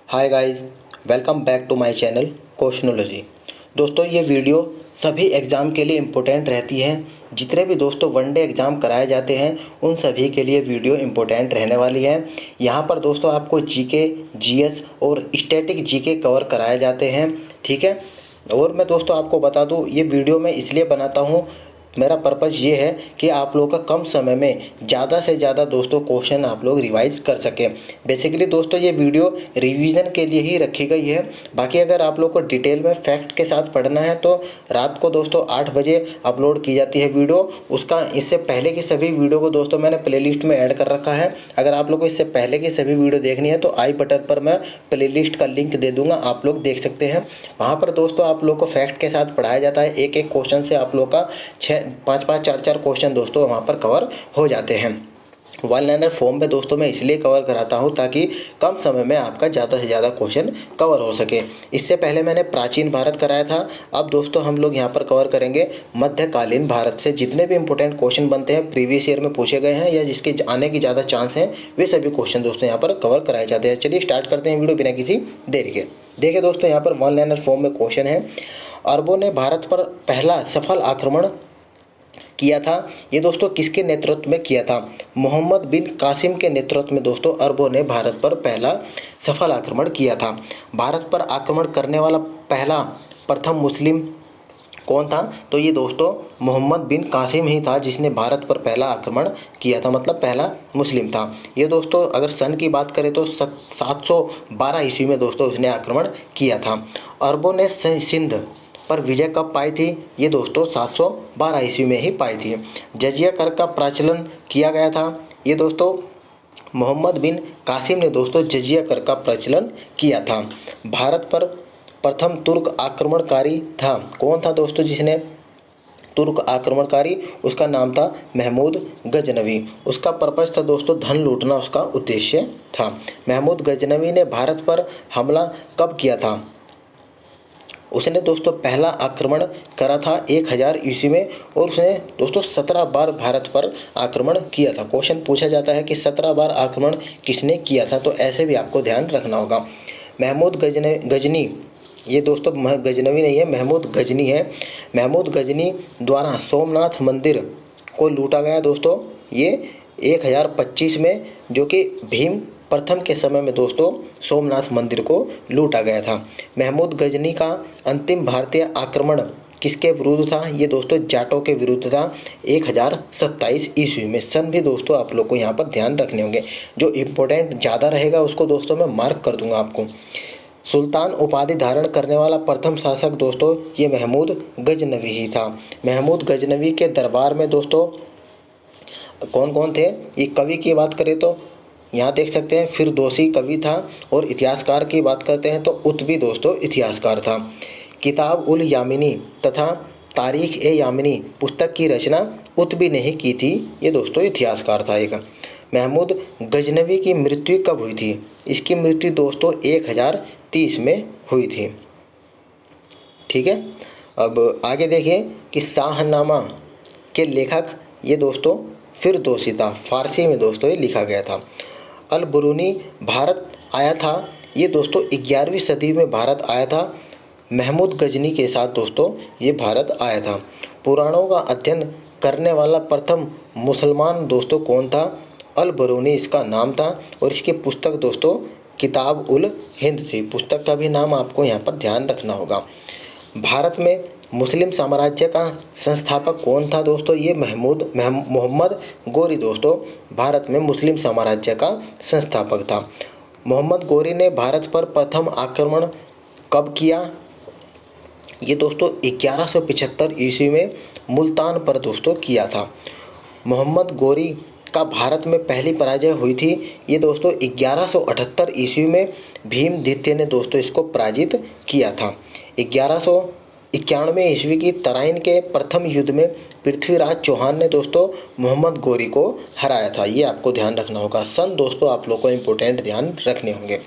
Hi guys, welcome back to my channel Questionology. दोस्तों, ये video सभी एग्ज़ाम के लिए इम्पोर्टेंट रहती है। जितने भी दोस्तों वनडे एग्ज़ाम कराए जाते हैं उन सभी के लिए वीडियो इम्पोर्टेंट रहने वाली है। यहाँ पर दोस्तों आपको जीके, जीएस और स्टैटिक जीके कवर कराए जाते हैं। ठीक है। और मैं दोस्तों आपको बता दूँ, ये वीडियो मैं इसलिए बनाता हूँ, मेरा पर्पज़ ये है कि आप लोगों का कम समय में ज़्यादा से ज़्यादा दोस्तों क्वेश्चन आप लोग रिवाइज कर सकें। बेसिकली दोस्तों ये वीडियो रिवीजन के लिए ही रखी गई है। बाकी अगर आप लोग को डिटेल में फैक्ट के साथ पढ़ना है तो रात को दोस्तों 8 बजे अपलोड की जाती है वीडियो। उसका इससे पहले की सभी वीडियो को दोस्तों मैंने प्लेलिस्ट में ऐड कर रखा है। अगर आप लोग को इससे पहले की सभी वीडियो देखनी है तो आई बटन पर मैं प्लेलिस्ट का लिंक दे दूंगा, आप लोग देख सकते हैं। वहाँ पर दोस्तों आप लोग को फैक्ट के साथ पढ़ाया जाता है। एक एक क्वेश्चन से आप लोग का 5-5, 4-4 क्वेश्चन दोस्तों वहाँ पर कवर हो जाते हैं। वन लाइनर फॉर्म में दोस्तों मैं इसलिए कवर कराता हूँ ताकि कम समय में आपका ज़्यादा से ज़्यादा क्वेश्चन कवर हो सके। इससे पहले मैंने प्राचीन भारत कराया था। अब दोस्तों हम लोग यहाँ पर कवर करेंगे मध्यकालीन भारत से जितने भी इंपॉर्टेंट क्वेश्चन बनते हैं, प्रीवियस ईयर में पूछे गए हैं या जिसके आने की ज़्यादा चांस हैं, वे सभी क्वेश्चन दोस्तों यहाँ पर कवर कराए जाते हैं। चलिए स्टार्ट करते हैं वीडियो बिना किसी देरी के। देखिए दोस्तों, यहाँ पर वन लाइनर फॉर्म में क्वेश्चन है, अरबों ने भारत पर पहला सफल आक्रमण किया था। ये दोस्तों किसके नेतृत्व में किया था? मोहम्मद बिन कासिम के नेतृत्व में दोस्तों अरबों ने भारत पर पहला सफल आक्रमण किया था। भारत पर आक्रमण करने वाला पहला प्रथम मुस्लिम कौन था? तो ये दोस्तों मोहम्मद बिन कासिम ही था जिसने भारत पर पहला आक्रमण किया था, मतलब पहला मुस्लिम था। ये दोस्तों अगर सन की बात करें तो 712 ईस्वी में दोस्तों उसने आक्रमण किया था। अरबों ने सिंध पर विजय कब पाई थी? ये दोस्तों 712 ईस्वी में ही पाई थी। जजिया कर का प्रचलन किया गया था। ये दोस्तों मोहम्मद बिन कासिम ने दोस्तों जजिया कर का प्रचलन किया था। भारत पर प्रथम तुर्क आक्रमणकारी था। कौन था दोस्तों जिसने तुर्क आक्रमणकारी? उसका नाम था महमूद गजनवी। उसका पर्पस था दोस्तों धन लूटना, उसका उद्देश्य था। महमूद गजनवी ने भारत पर हमला कब किया था? उसने दोस्तों पहला आक्रमण करा था 1000 ईस्वी में और उसने दोस्तों 17 बार भारत पर आक्रमण किया था। क्वेश्चन पूछा जाता है कि 17 बार आक्रमण किसने किया था, तो ऐसे भी आपको ध्यान रखना होगा। महमूद गजनी, ये दोस्तों गजनवी नहीं है, महमूद गजनी है। महमूद गजनी द्वारा सोमनाथ मंदिर को लूटा गया दोस्तों ये 1025 में, जो कि भीम प्रथम के समय में दोस्तों सोमनाथ मंदिर को लूटा गया था। महमूद गजनी का अंतिम भारतीय आक्रमण किसके विरुद्ध था? ये दोस्तों जाटों के विरुद्ध था 1027 ईस्वी में। सन भी दोस्तों आप लोग को यहाँ पर ध्यान रखने होंगे। जो इम्पोर्टेंट ज़्यादा रहेगा उसको दोस्तों मैं मार्क कर दूंगा आपको। सुल्तान उपाधि धारण करने वाला प्रथम शासक दोस्तों ये महमूद गजनवी ही था। महमूद गजनवी के दरबार में दोस्तों कौन कौन थे? ये कवि की बात करें तो यहाँ देख सकते हैं फिरदौसी कवि था, और इतिहासकार की बात करते हैं तो उत्बी दोस्तों इतिहासकार था। किताब उल यामिनी तथा तारीख ए यामिनी पुस्तक की रचना उत्बी ने ही की थी। ये दोस्तों इतिहासकार था एक। महमूद गजनवी की मृत्यु कब हुई थी? इसकी मृत्यु दोस्तों 1030 में हुई थी। ठीक है। अब आगे देखिए कि शाहनामा के लेखक ये दोस्तों फिरदौसी था। फारसी में दोस्तों ये लिखा गया था। अल बुरूनी भारत आया था। ये दोस्तों 11वीं सदी में भारत आया था। महमूद गजनी के साथ दोस्तों ये भारत आया था। पुराणों का अध्ययन करने वाला प्रथम मुसलमान दोस्तों कौन था? अल बुरूनी इसका नाम था, और इसकी पुस्तक दोस्तों किताब उल हिंद थी। पुस्तक का भी नाम आपको यहाँ पर ध्यान रखना होगा। भारत में मुस्लिम साम्राज्य का संस्थापक कौन था दोस्तों? ये मोहम्मद गोरी दोस्तों भारत में मुस्लिम साम्राज्य का संस्थापक था। मोहम्मद गोरी ने भारत पर प्रथम आक्रमण कब किया? ये दोस्तों 1175 ईस्वी में मुल्तान पर दोस्तों किया था। मोहम्मद गोरी का भारत में पहली पराजय हुई थी। ये दोस्तों 1178 ईस्वी में भीमद्वितीय ने दोस्तों इसको पराजित किया था। 1191 ईस्वी की तराइन के प्रथम युद्ध में पृथ्वीराज चौहान ने दोस्तों मोहम्मद गोरी को हराया था। ये आपको ध्यान रखना होगा। सन दोस्तों आप लोग को इम्पोर्टेंट ध्यान रखने होंगे।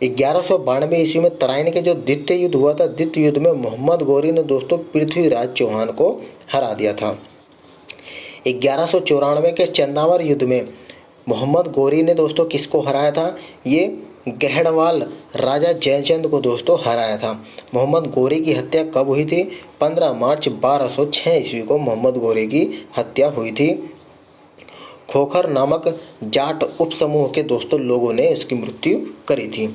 1192 ईस्वी में तराइन के जो द्वितीय युद्ध हुआ था, द्वितीय युद्ध में मोहम्मद गोरी ने दोस्तों पृथ्वीराज चौहान को हरा दिया था। 1194 के चंदावर युद्ध में मोहम्मद गोरी ने दोस्तों किसको हराया था? ये गहड़वाल राजा जयचंद को दोस्तों हराया था। मोहम्मद गोरी की हत्या कब हुई थी? 15 मार्च 1206 ईस्वी को मोहम्मद गोरी की हत्या हुई थी। खोखर नामक जाट उपसमूह के दोस्तों लोगों ने इसकी मृत्यु करी थी।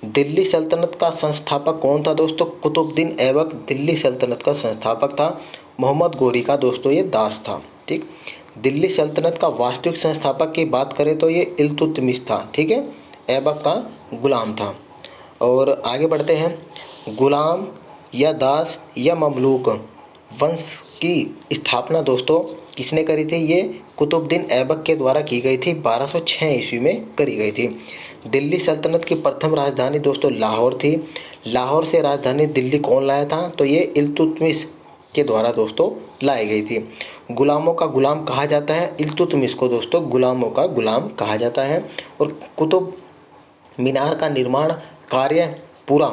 दिल्ली सल्तनत का संस्थापक कौन था दोस्तों? कुतुबुद्दीन ऐबक दिल्ली सल्तनत का संस्थापक था। मोहम्मद गोरी का दोस्तों ये दास था। ठीक, दिल्ली सल्तनत का वास्तविक संस्थापक की बात करें तो ये इल्तुतमिश था। ठीक है, ऐबक का गुलाम था। और आगे बढ़ते हैं। गुलाम या दास या ममलूक वंश की स्थापना दोस्तों किसने करी थी? ये कुतुबुद्दीन ऐबक के द्वारा की गई थी। 1206 ईस्वी में करी गई थी। दिल्ली सल्तनत की प्रथम राजधानी दोस्तों लाहौर थी। लाहौर से राजधानी दिल्ली कौन लाया था? तो ये इल्तुतमिश के द्वारा दोस्तों लाई गई थी। गुलामों का गुलाम कहा जाता है इल्तुतमिश को दोस्तों गुलामों का गुलाम कहा जाता है। और कुतुब मीनार का निर्माण कार्य पूरा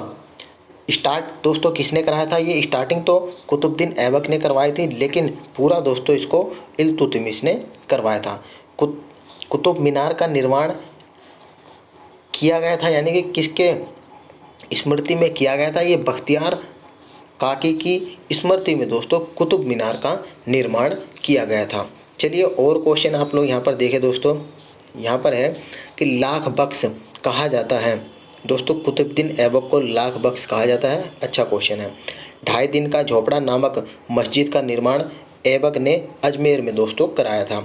स्टार्ट दोस्तों किसने कराया था? ये स्टार्टिंग तो कुतुबुद्दीन ऐबक ने करवाई थी, लेकिन पूरा दोस्तों इसको इल्तुतमिश ने करवाया था। कुतुब मीनार का निर्माण किया गया था, यानी कि किसके स्मृति में किया गया था? ये बख्तियार काकी की स्मृति में दोस्तों कुतुब मीनार का निर्माण किया गया था। चलिए और क्वेश्चन आप लोग यहाँ पर देखें दोस्तों। यहाँ पर है कि लाख बख्श कहा जाता है दोस्तों कुतुबुद्दीन ऐबक को लाख बख्श कहा जाता है। अच्छा क्वेश्चन है। 2.5 दिन का झोपड़ा नामक मस्जिद का निर्माण ऐबक ने अजमेर में दोस्तों कराया था।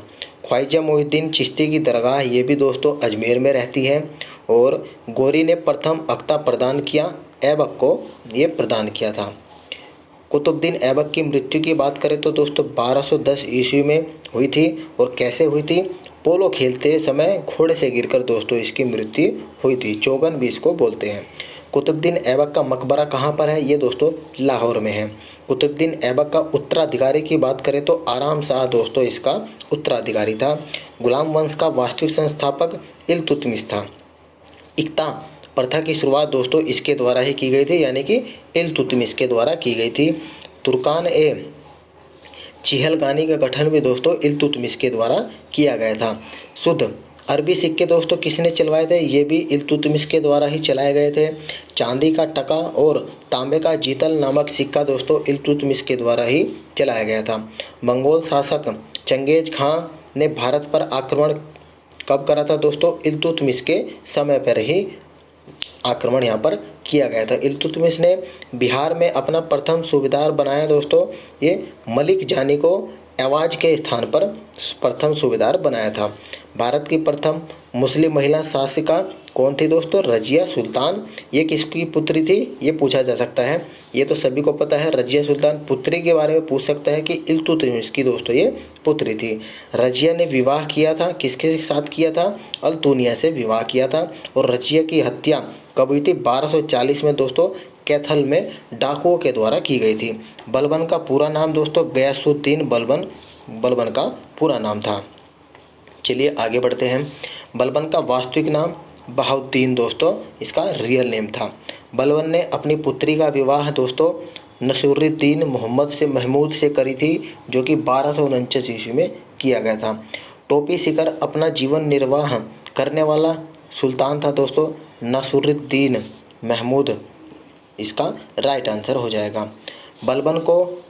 ख्वाजा मोहिउद्दीन चिश्ती की दरगाह ये भी दोस्तों अजमेर में रहती है। और गोरी ने प्रथम अख्ता प्रदान किया, ऐबक को ये प्रदान किया था। कुतुबुद्दीन ऐबक की मृत्यु की बात करें तो दोस्तों 1210 ईस्वी में हुई थी। और कैसे हुई थी? पोलो खेलते समय घोड़े से गिरकर दोस्तों इसकी मृत्यु हुई थी। चौगन भी इसको बोलते हैं। कुतुबुद्दीन ऐबक का मकबरा कहाँ पर है? ये दोस्तों लाहौर में है। कुतुबुद्दीन ऐबक का उत्तराधिकारी की बात करें तो आराम शाह दोस्तों इसका उत्तराधिकारी था। गुलाम वंश का वास्तविक संस्थापक इल्तुतमिश था। इक्ता प्रथा की शुरुआत दोस्तों इसके द्वारा ही की गई थी, यानी कि इल्तुतमिश के द्वारा की गई थी। तुर्कान ए चिहलगानी का गठन भी दोस्तों इल्तुतमिश के द्वारा किया गया था। शुद्ध अरबी सिक्के दोस्तों किसने चलवाए थे? ये भी इल्तुतमिश के द्वारा ही चलाए गए थे। चांदी का टका और तांबे का जीतल नामक सिक्का दोस्तों इल्तुतमिश के द्वारा ही चलाया गया था। मंगोल शासक चंगेज खां ने भारत पर आक्रमण कब करा था दोस्तों? इल्तुतमिश के समय पर ही आक्रमण यहाँ पर किया गया था। इल्तुतमिश ने बिहार में अपना प्रथम सूबेदार बनाया दोस्तों। ये मलिक जानी को आवाज़ के स्थान पर प्रथम सूबेदार बनाया था। भारत की प्रथम मुस्लिम महिला शासिका कौन थी दोस्तों? रजिया सुल्तान। ये किसकी पुत्री थी? ये पूछा जा सकता है। ये तो सभी को पता है, रजिया सुल्तान। पुत्री के बारे में पूछ सकता है कि इल्तुतमिश की दोस्तों ये पुत्री थी। रजिया ने विवाह किया था, किसके साथ किया था? अल्तुनिया से विवाह किया था। और रजिया की हत्या कब हुई थी? 1240 में दोस्तों कैथल में डाकुओं के द्वारा की गई थी। बलबन का पूरा नाम दोस्तों गयासुद्दीन बलबन का पूरा नाम था। चलिए आगे बढ़ते हैं। बलबन का वास्तविक नाम बहाउद्दीन दोस्तों इसका रियल नेम था। बलबन ने अपनी पुत्री का विवाह दोस्तों नसीरुद्दीन महमूद से करी थी, जो कि 1249 ईस्वी में किया गया था। टोपी सीकर अपना जीवन निर्वाह करने वाला सुल्तान था दोस्तों नसीरुद्दीन महमूद, इसका राइट आंसर हो जाएगा। बलबन को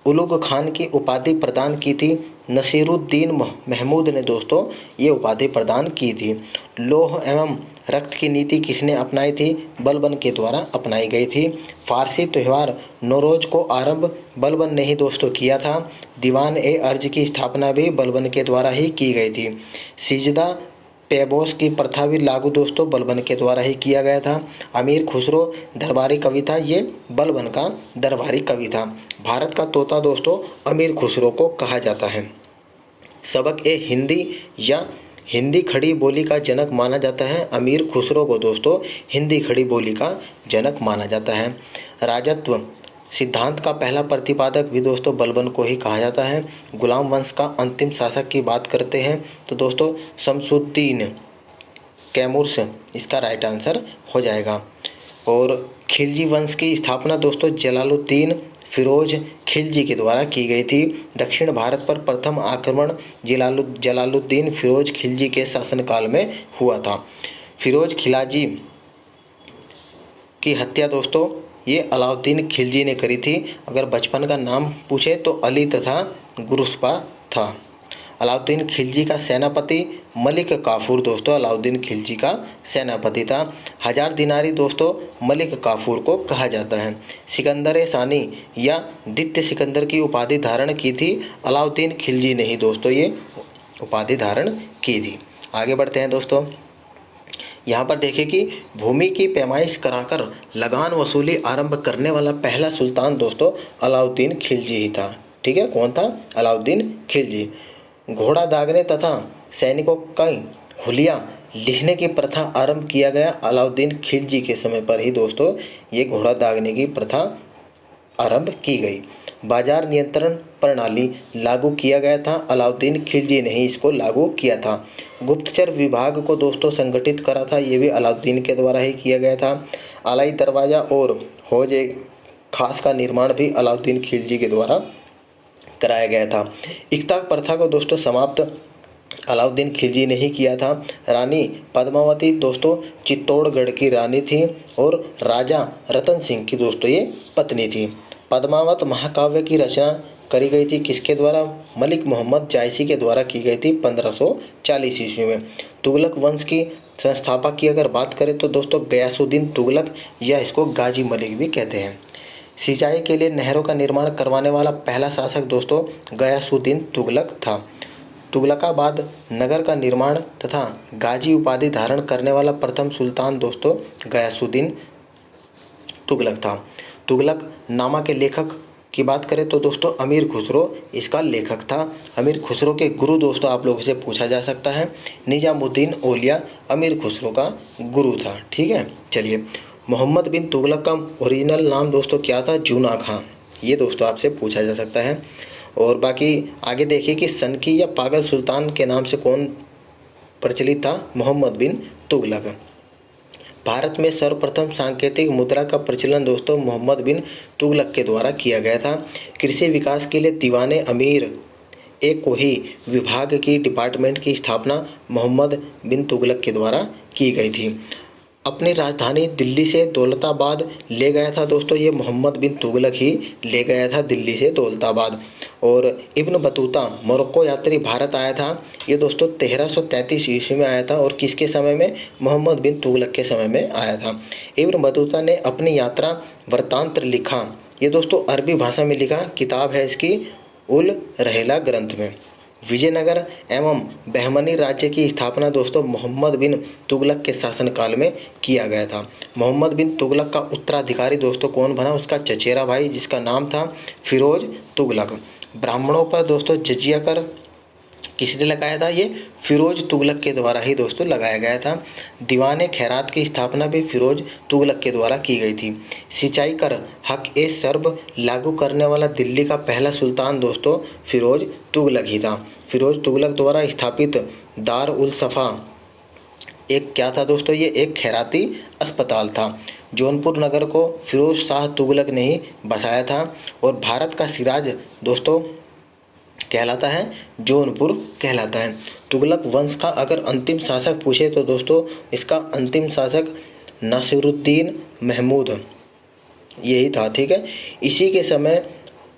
उलुग खान की उपाधि प्रदान की थी नसीरुद्दीन महमूद ने दोस्तों ये उपाधि प्रदान की थी। लौह एवं रक्त की नीति किसने अपनाई थी? बलबन के द्वारा अपनाई गई थी। फारसी त्यौहार नौरोज को आरंभ बलबन ने ही दोस्तों किया था। दीवान ए अर्ज की स्थापना भी बलबन के द्वारा ही की गई थी। सिजदा पेबोस की प्रथा भी लागू दोस्तों बलबन के द्वारा ही किया गया था। अमीर खुसरो दरबारी कवि था, ये बलबन का दरबारी कवि था। भारत का तोता दोस्तों अमीर खुसरो को कहा जाता है। सबक ए हिंदी या हिंदी खड़ी बोली का जनक माना जाता है। अमीर खुसरो को दोस्तों हिंदी खड़ी बोली का जनक माना जाता है। राजत्व सिद्धांत का पहला प्रतिपादक भी दोस्तों बलबन को ही कहा जाता है। गुलाम वंश का अंतिम शासक की बात करते हैं तो दोस्तों शमसुद्दीन कैमूर्स इसका राइट आंसर हो जाएगा। और खिलजी वंश की स्थापना दोस्तों जलालुद्दीन फिरोज खिलजी के द्वारा की गई थी। दक्षिण भारत पर प्रथम आक्रमण जलालुद्दीन फिरोज खिलजी के शासनकाल में हुआ था। फिरोज खिलजी की हत्या दोस्तों ये अलाउद्दीन खिलजी ने करी थी। अगर बचपन का नाम पूछे तो अली तथा गुरुस्पा था। अलाउद्दीन खिलजी का सेनापति मलिक काफूर दोस्तों अलाउद्दीन खिलजी का सेनापति था। 1000 दिनारी दोस्तों मलिक काफूर को कहा जाता है। सिकंदर सानी या द्वितीय सिकंदर की उपाधि धारण की थी अलाउद्दीन खिलजी ने ही दोस्तों ये उपाधि धारण की थी। आगे बढ़ते हैं दोस्तों। यहाँ पर देखिए कि भूमि की पैमाइश कराकर लगान वसूली आरंभ करने वाला पहला सुल्तान दोस्तों अलाउद्दीन खिलजी ही था। ठीक है, कौन था? अलाउद्दीन खिलजी। घोड़ा दागने तथा सैनिकों का हुलिया लिखने की प्रथा आरंभ किया गया अलाउद्दीन खिलजी के समय पर ही दोस्तों ये घोड़ा दागने की प्रथा आरंभ की गई। बाजार नियंत्रण प्रणाली लागू किया गया था अलाउद्दीन खिलजी ने ही इसको लागू किया था। गुप्तचर विभाग को दोस्तों संगठित करा था, ये भी अलाउद्दीन के द्वारा ही किया गया था। अलाई दरवाज़ा और हौज खास का निर्माण भी अलाउद्दीन खिलजी के द्वारा कराया गया था। इक्ता प्रथा को दोस्तों समाप्त अलाउद्दीन खिलजी ने ही किया था। रानी पद्मावती दोस्तों चित्तौड़गढ़ की रानी थी और राजा रतन सिंह की दोस्तों ये पत्नी थी। पद्मावत महाकाव्य की रचना करी गई थी किसके द्वारा? मलिक मोहम्मद जायसी के द्वारा की गई थी 1540 ईस्वी में। तुगलक वंश की संस्थापक की अगर बात करें तो दोस्तों गयासुद्दीन तुगलक या इसको गाजी मलिक भी कहते हैं। सिंचाई के लिए नहरों का निर्माण करवाने वाला पहला शासक दोस्तों गयासुद्दीन तुगलक था। तुगलकाबाद नगर का निर्माण तथा गाजी उपाधि धारण करने वाला प्रथम सुल्तान दोस्तों गयासुद्दीन तुगलक था। तुगलक नामा के लेखक की बात करें तो दोस्तों अमीर खुसरो इसका लेखक था। अमीर खुसरो के गुरु दोस्तों आप लोगों से पूछा जा सकता है। निजामुद्दीन औलिया अमीर खुसरो का गुरु था। ठीक है, चलिए। मोहम्मद बिन तुगलक का ओरिजिनल नाम दोस्तों क्या था? जूना खां। ये दोस्तों आपसे पूछा जा सकता है। और बाकी आगे देखिए कि सनकी या पागल सुल्तान के नाम से कौन प्रचलित था? मोहम्मद बिन तुगलक। भारत में सर्वप्रथम सांकेतिक मुद्रा का प्रचलन दोस्तों मोहम्मद बिन तुगलक के द्वारा किया गया था। कृषि विकास के लिए दीवाने अमीर एक कोही विभाग की डिपार्टमेंट की स्थापना मोहम्मद बिन तुगलक के द्वारा की गई थी। अपनी राजधानी दिल्ली से दौलताबाद ले गया था दोस्तों ये मोहम्मद बिन तुगलक ही ले गया था दिल्ली से दौलताबाद। और इब्न बतूता मोरक्को यात्री भारत आया था, ये दोस्तों 1333 ईस्वी में आया था। और किसके समय में? मोहम्मद बिन तुगलक के समय में आया था। इब्न बतूता ने अपनी यात्रा वृत्तांत लिखा, ये दोस्तों अरबी भाषा में लिखा, किताब है इसकी उल रहला ग्रंथ में। विजयनगर एवं बहमनी राज्य की स्थापना दोस्तों मोहम्मद बिन तुगलक के शासनकाल में किया गया था। मोहम्मद बिन तुगलक का उत्तराधिकारी दोस्तों कौन बना? उसका चचेरा भाई जिसका नाम था फिरोज तुगलक। ब्राह्मणों पर दोस्तों जजिया कर किसने लगाया था? ये फिरोज तुगलक के द्वारा ही दोस्तों लगाया गया था। दीवाने खैरात की स्थापना भी फिरोज तुगलक के द्वारा की गई थी। सिंचाई कर हक ए सर्ब लागू करने वाला दिल्ली का पहला सुल्तान दोस्तों फिरोज तुगलक ही था। फिरोज तुगलक द्वारा स्थापित दार उल सफ़ा एक क्या था दोस्तों? ये एक खैराती अस्पताल था। जौनपुर नगर को फिरोज शाह तुगलक ने ही बसाया था। और भारत का सिराज दोस्तों कहलाता है जौनपुर कहलाता है। तुगलक वंश का अगर अंतिम शासक पूछे तो दोस्तों इसका अंतिम शासक नासिरुद्दीन महमूद यही था। ठीक है, इसी के समय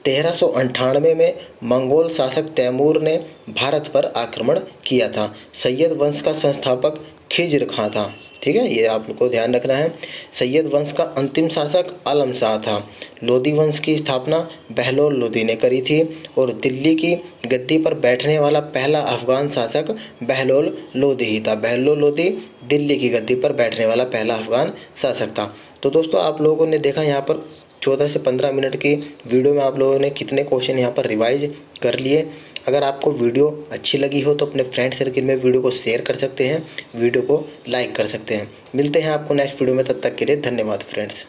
1398 में मंगोल शासक तैमूर ने भारत पर आक्रमण किया था। सैयद वंश का संस्थापक खिज्र खां था। ठीक है, ये आप लोग को ध्यान रखना है। सैयद वंश का अंतिम शासक आलम शाह था। लोदी वंश की स्थापना बहलोल लोदी ने करी थी। और दिल्ली की गद्दी पर बैठने वाला पहला अफगान शासक बहलोल लोदी ही था। बहलोल लोदी दिल्ली की गद्दी पर बैठने वाला पहला अफगान शासक था। तो दोस्तों आप लोगों ने देखा यहाँ पर 14 से 15 मिनट की वीडियो में आप लोगों ने कितने क्वेश्चन यहाँ पर रिवाइज कर लिए। अगर आपको वीडियो अच्छी लगी हो तो अपने फ्रेंड सर्किल में वीडियो को शेयर कर सकते हैं, वीडियो को लाइक कर सकते हैं। मिलते हैं आपको नेक्स्ट वीडियो में, तब तक के लिए धन्यवाद फ्रेंड्स।